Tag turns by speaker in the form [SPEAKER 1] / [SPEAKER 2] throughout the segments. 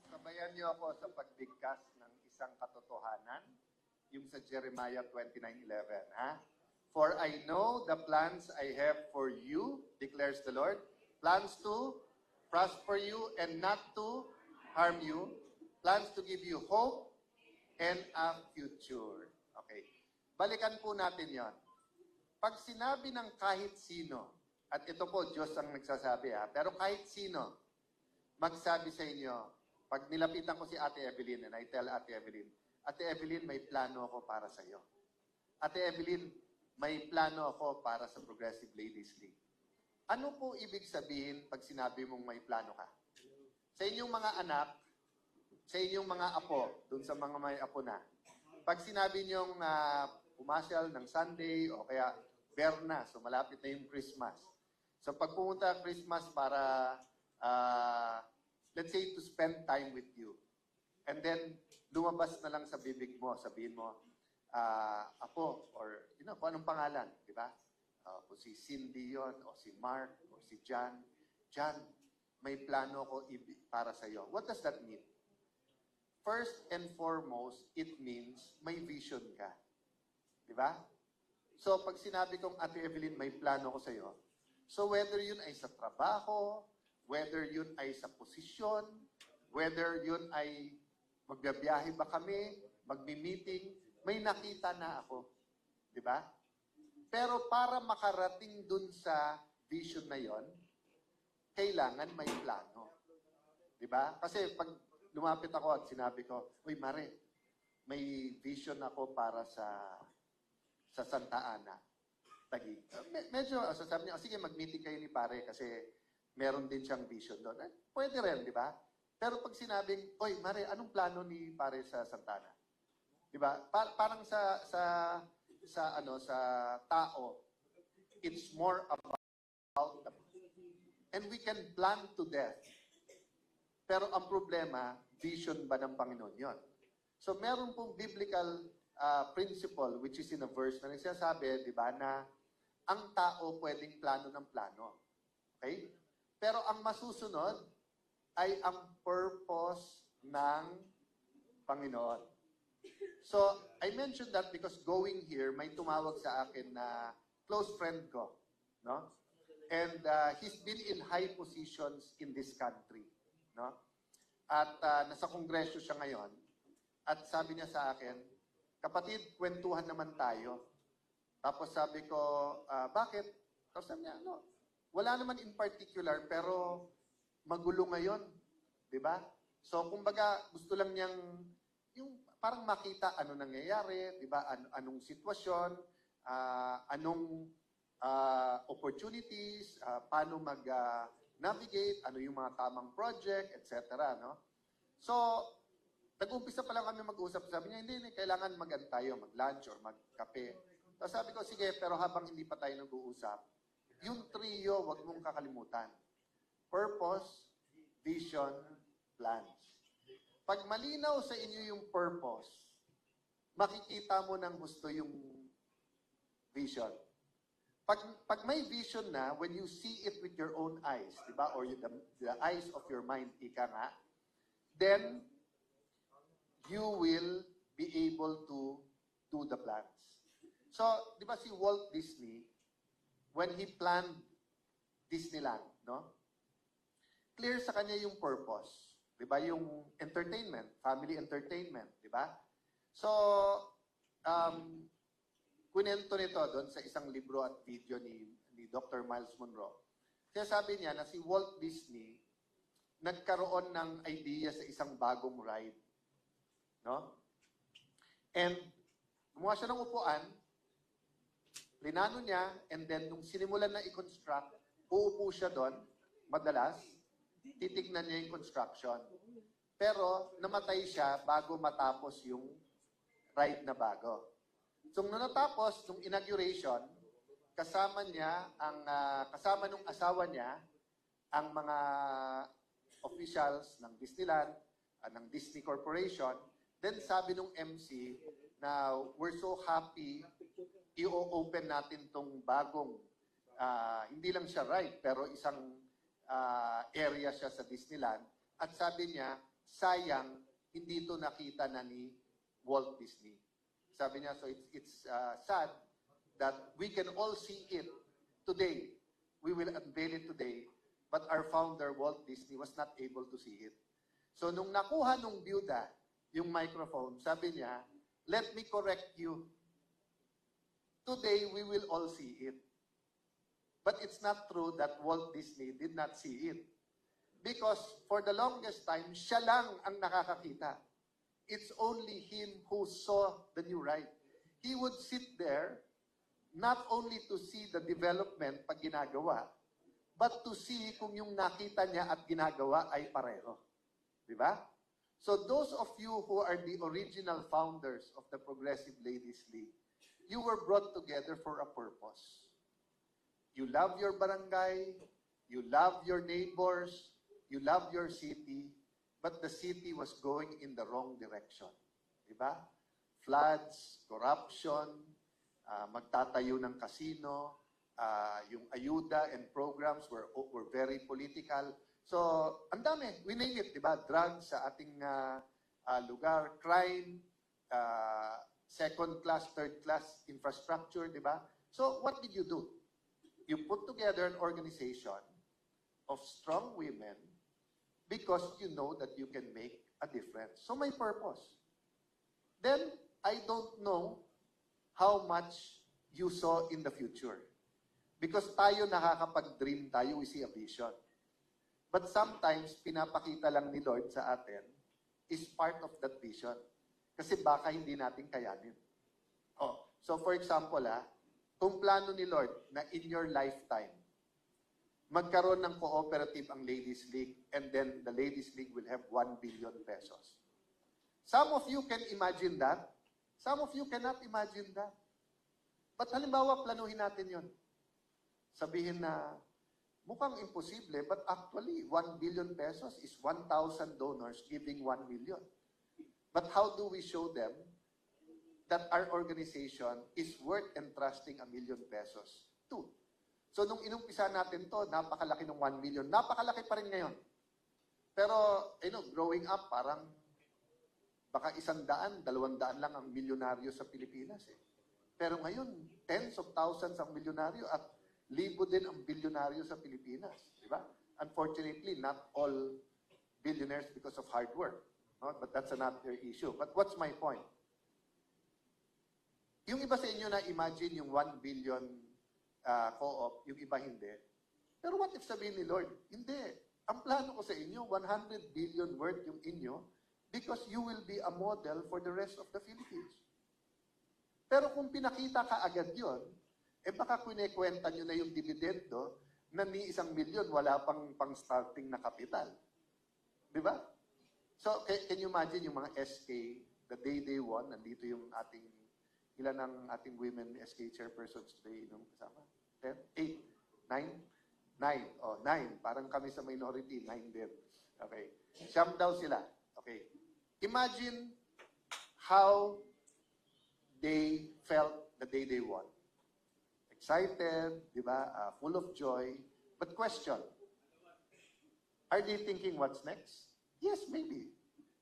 [SPEAKER 1] Sabayan niyo ako sa pagbigkas ng isang katotohanan, yung sa Jeremiah 29:11, ha? For I know the plans I have for you, declares the Lord, plans to prosper you and not to harm you, plans to give you hope and a future. Okay. Balikan po natin yon. Pag sinabi ng kahit sino, at ito po, Diyos ang nagsasabi, ha? Pero kahit sino, magsabi sa inyo, pag nilapitan ko si Ate Evelyn, and I tell Ate Evelyn, may plano ako para sa iyo. Ate Evelyn, may plano ako para sa Progressive Ladies League. Ano po ibig sabihin pag sinabi mong may plano ka? Sa inyong mga anak, sa inyong mga apo, dun sa mga may apo na, pag sinabi niyong pumasyal ng Sunday o kaya Berna, so malapit na yung Christmas. So pag pumunta Christmas para let's say, to spend time with you. And then, lumabas na lang sa bibig mo, sabihin mo, Apo, or, kung anong pangalan, di ba? Kung si Cindy yon, o si Mark, o si John. John, may plano ko para sa iyo. What does that mean? First and foremost, it means may vision ka. Di ba? So, pag sinabi kong, Ate Evelyn, may plano ko sa iyo, so whether yun ay sa trabaho, whether yun ay sa posisyon, whether yun ay magbibiyahe ba kami, magmi-meeting, may nakita na ako. Di ba? Pero para makarating dun sa vision na yon, kailangan may plano. Di ba? Kasi pag lumapit ako at sinabi ko, uy, Mare, may vision ako para sa Santa Ana. Taguig. Medyo, sasabi niya, sige, mag-meeting kayo ni Pare kasi meron din siyang vision doon. Pwede rin, di ba? Pero pag sinabing, oy, Mare, anong plano ni Pare sa Santana? Di ba? Parang sa tao, it's more about and we can plan to death. Pero ang problema, vision ba ng Panginoon yon? So meron pong biblical principle which is in a verse na nagsasabi, di ba, na ang tao pwedeng plano ng plano. Okay? Pero ang masusunod ay ang purpose ng Panginoon. So, I mentioned that because going here, may tumawag sa akin na close friend ko. No? And he's been in high positions in this country. No? At nasa kongreso siya ngayon. At sabi niya sa akin, kapatid, kwentuhan naman tayo. Tapos sabi ko, bakit? Tapos sabi niya, wala naman in particular, pero magulo ngayon. Di ba? So, kumbaga, gusto lang niyang, yung parang makita ano nangyayari, di ba? Anong sitwasyon, anong opportunities, paano mag-navigate, ano yung mga tamang project, etc. No? So, nag-umpisa pa lang kami mag-usap. Sabi niya, hindi, kailangan tayo, mag-lunch or mag-kape. Tapos sabi ko, sige, pero habang hindi pa tayo nag-uusap, yung trio, wag mong kakalimutan. Purpose, vision, plans. Pag malinaw sa inyo yung purpose, makikita mo ng gusto yung vision. Pag may vision na, when you see it with your own eyes, di ba? Or the eyes of your mind, ika nga, then you will be able to do the plans. So, di ba si Walt Disney, when he planned Disneyland, no? Clear sa kanya yung purpose. Di ba? Yung entertainment, family entertainment, di ba? So, kunento nito doon sa isang libro at video ni Dr. Miles Monroe. Kaya sabi niya na si Walt Disney nagkaroon ng idea sa isang bagong ride. No? And gumawa siya ng upuan, linano niya, and then nung sinimulan na i-construct, uupo siya doon, madalas, titignan niya yung construction. Pero namatay siya bago matapos yung ride na bago. So nung natapos, nung inauguration, kasama nung asawa niya, ang mga officials ng Disneyland, ng Disney Corporation. Then sabi nung MC na we're so happy i-open natin tong bagong, hindi lang siya ride, pero isang area siya sa Disneyland. At sabi niya, sayang, hindi ito nakita na ni Walt Disney. Sabi niya, so it's sad that we can all see it today. We will unveil it today, but our founder, Walt Disney, was not able to see it. So nung nakuha nung byuda yung microphone, sabi niya, let me correct you. Today, we will all see it. But it's not true that Walt Disney did not see it. Because for the longest time, siya lang ang nakakakita. It's only him who saw the new ride. He would sit there, not only to see the development pag ginagawa, but to see kung yung nakita niya at ginagawa ay pareho. Di ba? So those of you who are the original founders of the Progressive Ladies League, you were brought together for a purpose. You love your barangay, you love your neighbors, you love your city, but the city was going in the wrong direction. Diba? Floods, corruption, magtatayo ng casino, yung ayuda and programs were very political. So, ang dami, we name it, diba? Drugs sa ating lugar, crime, second class, third class infrastructure, diba? So, what did you do? You put together an organization of strong women because you know that you can make a difference. So, may purpose. Then, I don't know how much you saw in the future. Because tayo nakakapag-dream tayo, we see a vision. But sometimes, pinapakita lang ni Lord sa atin is part of that vision. Kasi baka hindi natin kayanin. Oh, so for example, kung plano ni Lord na in your lifetime, magkaroon ng cooperative ang Ladies League and then the Ladies League will have 1 billion pesos. Some of you can imagine that. Some of you cannot imagine that. But halimbawa, planuhin natin yon. Sabihin na, mukhang imposible, but actually, 1 billion pesos is 1,000 donors giving 1 million. But how do we show them that our organization is worth entrusting 1 million pesos to? So, nung inumpisa natin to, napakalaki ng 1 million. Napakalaki pa rin ngayon. Pero, growing up, parang baka 100, 200 lang ang milyonaryo sa Pilipinas. Pero ngayon, tens of thousands ang milyonaryo at libo din ang bilyonaryo sa Pilipinas. Di ba? Unfortunately, not all billionaires because of hard work. No? But that's another issue. But what's my point? Yung iba sa inyo na imagine yung 1 billion co-op, yung iba hindi. Pero what if sabihin ni Lord, hindi. Ang plano ko sa inyo, 100 billion worth yung inyo because you will be a model for the rest of the Philippines. Pero kung pinakita ka agad yun, baka kunikwenta nyo na yung dividendo na ni 1 milyon wala pang starting na kapital. Di ba? So, can you imagine yung mga SK, the day they won, nandito yung ating, ilan ang ating women SK chairpersons today nung kasama? 10? 8? 9? 9. Oh, 9. Parang kami sa minority, 9 din. Okay. Siyam daw sila. Okay. Imagine how they felt the day they won. Excited, di ba? Full of joy. But question, are they thinking what's next? Yes, maybe.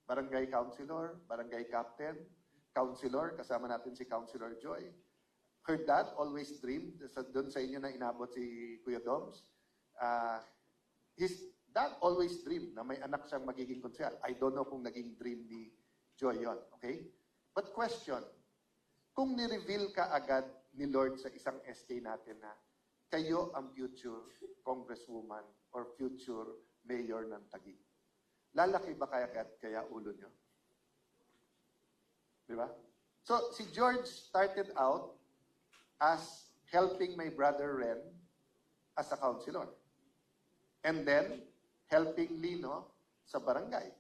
[SPEAKER 1] Barangay councilor, barangay captain, councilor, kasama natin si Councilor Joy. Her dad always dreamed, doon sa inyo na inabot si Kuya Doms, his dad always dreamed na may anak siyang magiging konsyal. I don't know kung naging dream ni Joy yon, okay? But question, kung ni-reveal ka agad ni Lord sa isang SK natin na kayo ang future congresswoman or future mayor ng Taguig, lalaki ba kaya ulo nyo? Di ba? So, si George started out as helping my brother Ren as a councilor. And then, helping Lino sa barangay.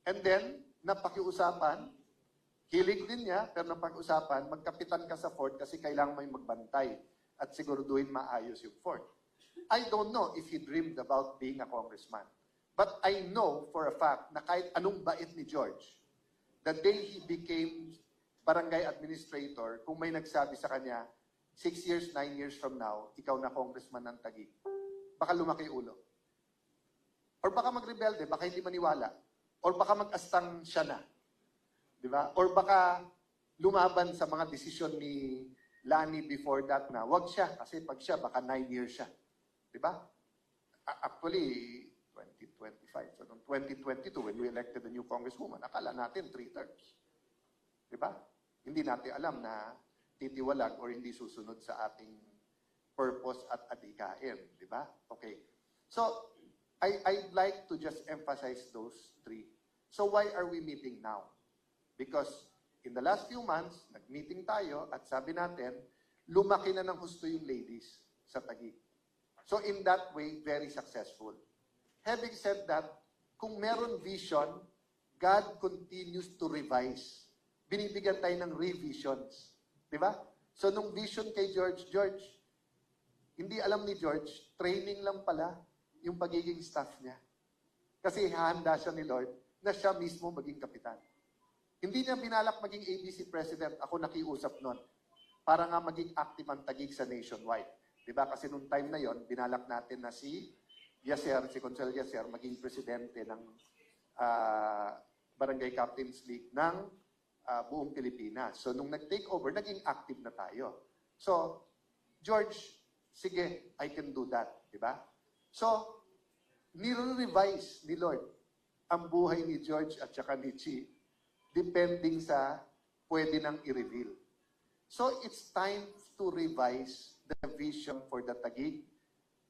[SPEAKER 1] And then, napakiusapan, hilig din niya, pero napakiusapan, magkapitan ka sa fort kasi kailangan may magbantay at siguraduhin maayos yung fort. I don't know if he dreamed about being a congressman. But I know for a fact na kahit anong bait ni George, the day he became barangay administrator, kung may nagsabi sa kanya, 6 years, 9 years from now, ikaw na congressman ng Taguig, baka lumaki ulo. Or baka magrebelde, baka hindi maniwala. Or baka mag-astang siya na. Di ba? Or baka lumaban sa mga desisyon ni Lani before that na wag siya. Kasi pag siya, baka 9 years siya. Di ba? Actually, 2025. So, noong 2022, when we elected the new congresswoman, akala natin 3 terms. Di ba? Hindi natin alam na titiwalag or hindi susunod sa ating purpose at adhikain. Di ba? Okay. So, I'd like to just emphasize those 3. So, why are we meeting now? Because in the last few months, nag-meeting tayo at sabi natin, lumaki na ng husto yung ladies sa Taguig. So, in that way, very successful. Having said that, kung meron vision, God continues to revise. Binibigyan tayo ng revisions. Di ba? So, nung vision kay George, hindi alam ni George, training lang pala yung pagiging staff niya. Kasi hahanda siya ni Lord na siya mismo maging kapitan. Hindi niya binalak maging ABC president. Ako nakiusap nun. Para nga maging active ang Taguig sa nationwide. Di ba? Kasi nung time na yon, binalak natin na si Yaser, si Consuelo Yaser, maging presidente ng Barangay Captains League ng buong Pilipinas. So, nung nag-take over, naging active na tayo. So, George, sige, I can do that. Diba? So, nire-revise ni Lord ang buhay ni George at saka ni Chi depending sa pwede nang i-reveal. So, it's time to revise the vision for the Taguig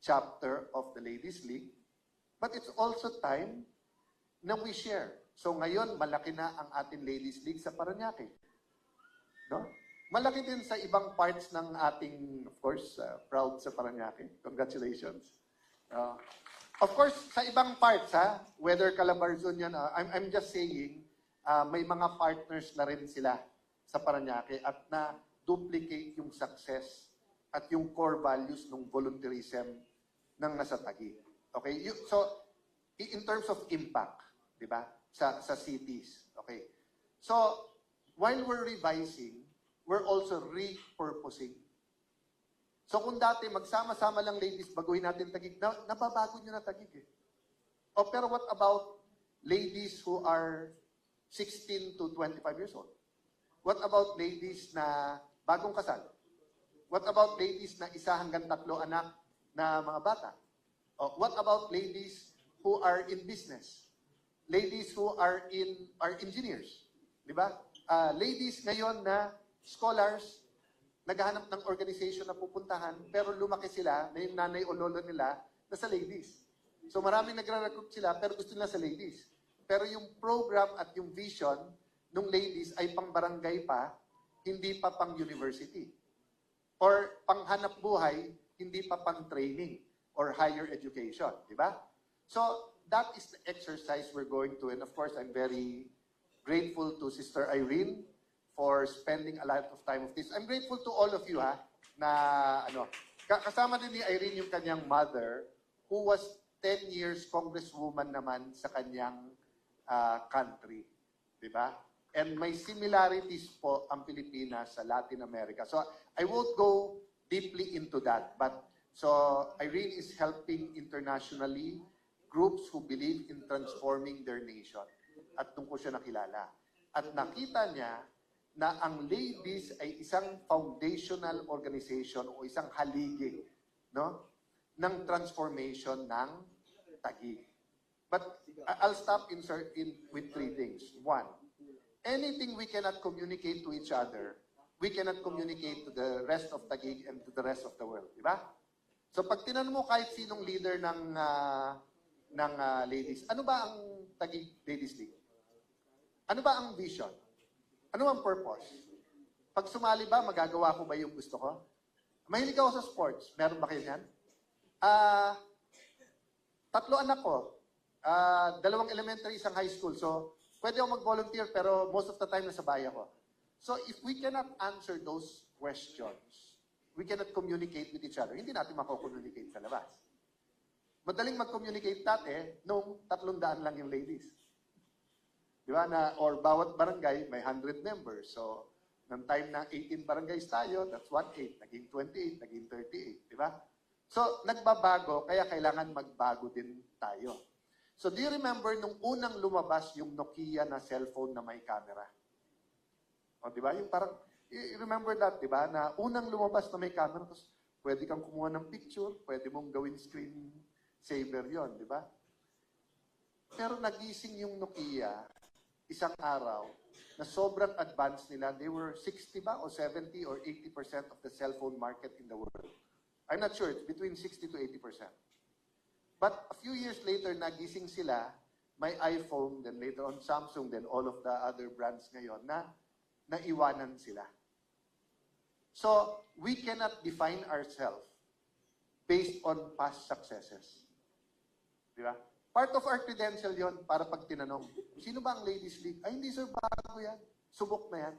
[SPEAKER 1] chapter of the Ladies League. But it's also time na we share. So ngayon, malaki na ang ating Ladies League sa Parañaque. No? Malaki din sa ibang parts ng ating, of course, proud sa Parañaque. Congratulations. Of course, sa ibang parts, whether Calabarzon yan, I'm just saying, may mga partners na rin sila sa Parañaque at na duplicate yung success at yung core values ng volunteerism ng nasa Taguig. Okay? So, in terms of impact, di ba? Sa cities. Okay? So, while we're revising, we're also repurposing. So, kung dati magsama-sama lang ladies, baguhin natin Taguig, nababago nyo na Taguig eh. O, pero what about ladies who are 16 to 25 years old? What about ladies na bagong kasal? What about ladies na 1 hanggang 3 anak na mga bata? What about ladies who are in business? Ladies who are engineers? Di ba? Ladies ngayon na scholars, naghahanap ng organization na pupuntahan, pero lumaki sila na yung nanay o lolo nila na sa ladies. So maraming nagre-recruit sila, pero gusto nila sa ladies. Pero yung program at yung vision ng ladies ay pang barangay pa, hindi pa pang university. Or panghanap buhay, hindi pa pang training or higher education, di ba? So, that is the exercise we're going to. And of course, I'm very grateful to Sister Irene for spending a lot of time of this. I'm grateful to all of you, kasama din ni Irene yung kanyang mother, who was 10 years congresswoman naman sa kanyang country, di ba? And may similarities po ang Pilipinas sa Latin America. So, I won't go deeply into that, but so Irene is helping internationally groups who believe in transforming their nation. At doon ko siya nakilala. At nakita niya na ang ladies ay isang foundational organization o isang haligi, no, ng transformation ng Taguig. But I'll stop with 3 things. 1, anything we cannot communicate to each other, we cannot communicate to the rest of Taguig and to the rest of the world. Di ba? So pag tinanong mo kahit sinong leader ng ladies, ano ba ang Taguig Ladies League? Ano ba ang vision? Ano ang purpose? Pag sumali ba, magagawa ko ba yung gusto ko? Mahilig ako sa sports. Meron ba kayo yan? 3 anak ko. 2 elementary, 1 high school. So, pwede ako mag-volunteer pero most of the time nasa bahay ako. So, if we cannot answer those questions, we cannot communicate with each other. Hindi natin mako-communicate sa labas. Madaling mag-communicate dati nung 300 lang yung ladies. Di ba? Or bawat barangay may 100 members. So, ng time na 18 barangays tayo, that's 1/8. Naging 28, naging 38. Di ba? So, nagbabago, kaya kailangan magbago din tayo. So do you remember nung unang lumabas yung Nokia na cellphone na may camera? O, di ba? Yung parang, you remember that, di ba? Na unang lumabas na may camera, tapos pwede kang kumuha ng picture, pwede mong gawin screen saver yon, di ba? Pero nagising yung Nokia isang araw na sobrang advanced nila. They were 60 ba o 70 or 80% of the cellphone market in the world. I'm not sure. It's between 60 to 80%. But a few years later, nagising sila, may iPhone, then later on Samsung, then all of the other brands ngayon na naiwanan sila. So, we cannot define ourselves based on past successes. Di ba? Part of our credential yon para pag tinanong, sino ba ang Ladies League? Ay, hindi sir, bago yan. Subok na yan.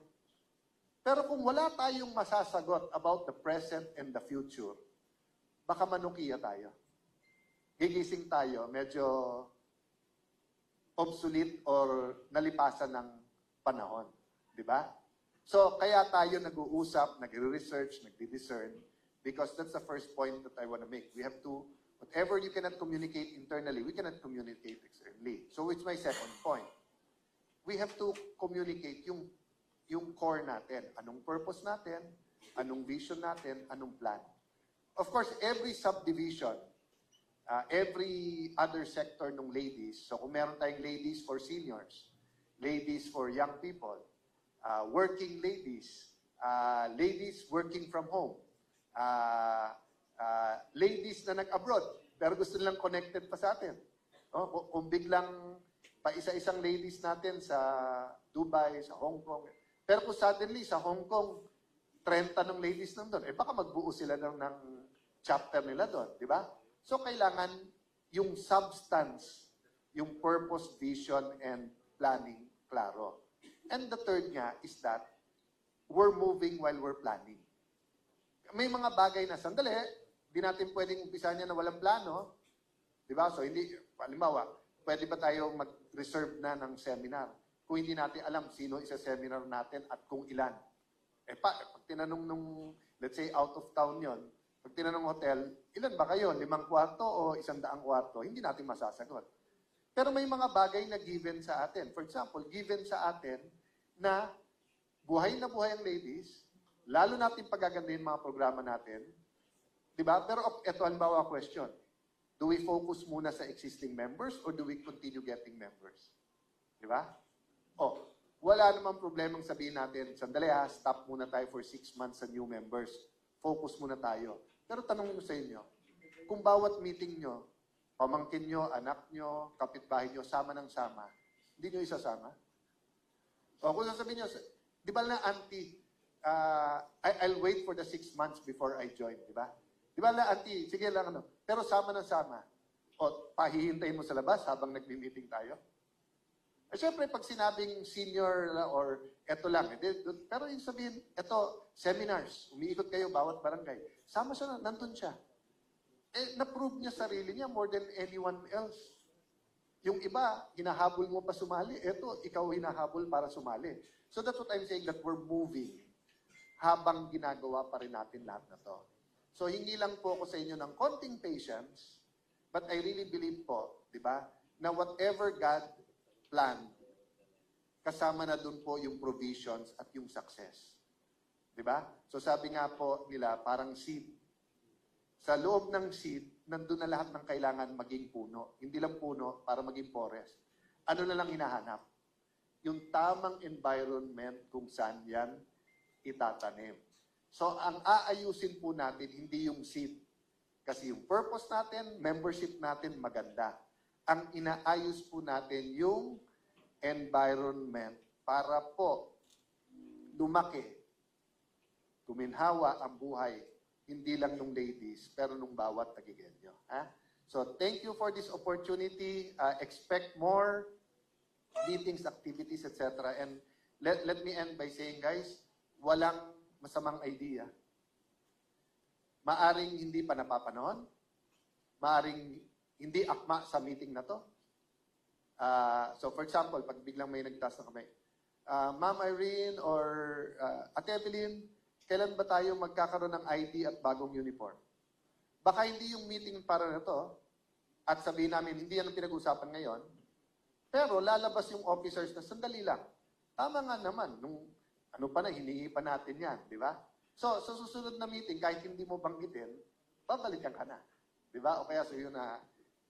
[SPEAKER 1] Pero kung wala tayong masasagot about the present and the future, baka manukiya tayo. Gigising tayo, medyo obsolete or nalipasan ng panahon. Di ba? So, kaya tayo nag-uusap, nagre-research, nagdi-discern, because that's the first point that I want to make. We have to, whatever you cannot communicate internally, we cannot communicate externally. So, it's my second point. We have to communicate yung core natin. Anong purpose natin? Anong vision natin? Anong plan? Of course, every subdivision, every other sector ng ladies, so kung meron tayong ladies for seniors, ladies for young people, working ladies, ladies working from home, ladies na nag-abroad, pero gusto nilang connected pa sa atin. Kung biglang pa-isa-isang ladies natin sa Dubai, sa Hong Kong, pero kung suddenly sa Hong Kong, 30 ng ladies nandun, baka magbuo sila ng chapter nila doon, di ba? So, kailangan yung substance, yung purpose, vision, and planning, klaro. And the third nga is that we're moving while we're planning. May mga bagay na sandali, di natin pwedeng umpisa niya na walang plano. Di ba? So, hindi, halimbawa, pwede ba tayo mag-reserve na ng seminar kung hindi natin alam sino isa-seminar natin at kung ilan? Pag tinanong nung, let's say, out of town yon, pag tinanong hotel, ilan ba kayo? 5 kwarto o 100 kwarto? Hindi natin masasagot. Pero may mga bagay na given sa atin. For example, given sa atin na buhay ang ladies, lalo natin pagagandahin mga programa natin. Di ba? Pero ito, halimbawa question. Do we focus muna sa existing members or do we continue getting members? Di ba? Wala namang problemang sabihin natin, sandali stop muna tayo for 6 months sa new members. Focus muna tayo. Pero tanong ko sa inyo, kung bawat meeting nyo, pamangkin nyo, anak nyo, kapitbahay nyo, sama ng sama, hindi nyo isasama? O kung sasabihin nyo, di ba na auntie, I'll wait for the 6 months before I join, di ba? Di ba na auntie, sige lang pero sama ng sama. O pahihintayin mo sa labas habang nagmi-meeting tayo? Siyempre, pag sinabing senior or eto lang, pero yung sabihin, eto, seminars, umiikot kayo bawat barangay, sama siya nandun siya. Na-prove niya sarili niya more than anyone else. Yung iba, hinahabol mo pa sumali, eto, ikaw hinahabol para sumali. So that's what I'm saying, that we're moving habang ginagawa pa rin natin lahat na to. So hingi lang po ako sa inyo ng konting patience, but I really believe po, di ba, na whatever God plan, kasama na dun po yung provisions at yung success. Di ba? So sabi nga po nila, parang seed. Sa loob ng seed, nandun na lahat ng kailangan maging puno. Hindi lang puno para maging forest. Ano na lang hinahanap? Yung tamang environment kung saan yan itatanim. So ang aayusin po natin, hindi yung seed. Kasi yung purpose natin, membership natin maganda. Ang inaayos po natin yung environment para po lumaki, tuminhawa ang buhay, hindi lang nung ladies, pero nung bawat tagigenyo. So thank you for this opportunity. Expect more meetings, activities, etc. And let me end by saying, guys, walang masamang idea. Maaring hindi pa napapanahon, maaring hindi akma sa meeting na to. So for example, pag biglang may nagtaas na kamay, Ma'am Irene or Ate Evelyn, kailan ba tayo magkakaroon ng ID at bagong uniform? Baka hindi yung meeting para na to, at sabihin namin, hindi yan ang pinag-usapan ngayon, pero lalabas yung officers na sandali lang. Tama nga naman, nung ano pa na, hinihingi pa natin yan, di ba? So, sa susunod na meeting, kahit hindi mo banggitin, babalikan ka na. Di ba? O kaya sa'yo na,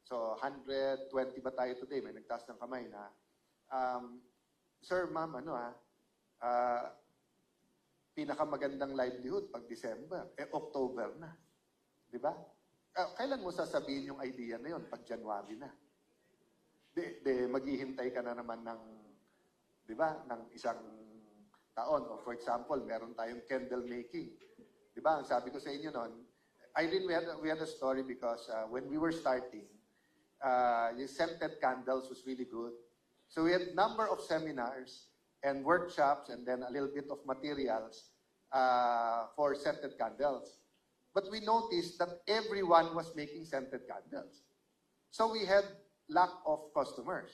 [SPEAKER 1] so 120 ba tayo today? May nagtaas ng kamay na, Sir, ma'am, pinakamagandang livelihood pag December, October na. Di ba? Kailan mo sasabihin yung idea na yun? Pag January na. Maghihintay ka na naman ng, di ba, ng isang taon. O for example, meron tayong candle making. Di ba? Ang sabi ko sa inyo noon, Irene, we had a story because when we were starting, yung scented candles was really good. So we had number of seminars and workshops and then a little bit of materials for scented candles. But we noticed that everyone was making scented candles. So we had lack of customers.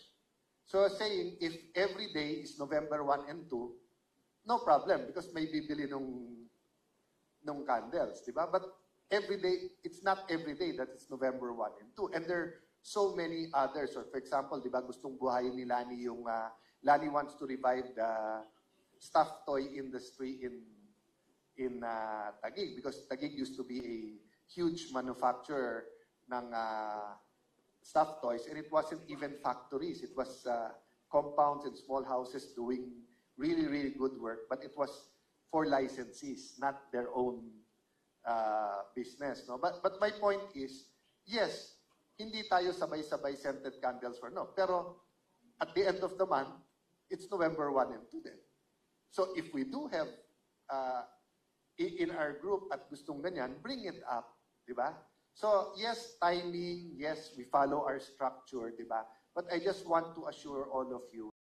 [SPEAKER 1] So saying, if every day is November 1 and 2, no problem because may bibili nung candles, di ba? But every day, it's not every day that it's November 1 and 2. And there are so many others. Or for example, di ba, gustong buhayin ni Lani yung, Lani wants to revive the stuffed toy industry in Taguig because Taguig used to be a huge manufacturer ng stuffed toys and it wasn't even factories. It was compounds and small houses doing really, really good work, but it was for licensees, not their own business. No? But my point is, yes, hindi tayo sabay-sabay scented candles for no. Pero at the end of the month, it's November 1 and 2 then. So if we do have in our group at gustong ganyan, bring it up, di ba? So yes, timing, yes, we follow our structure, di ba? But I just want to assure all of you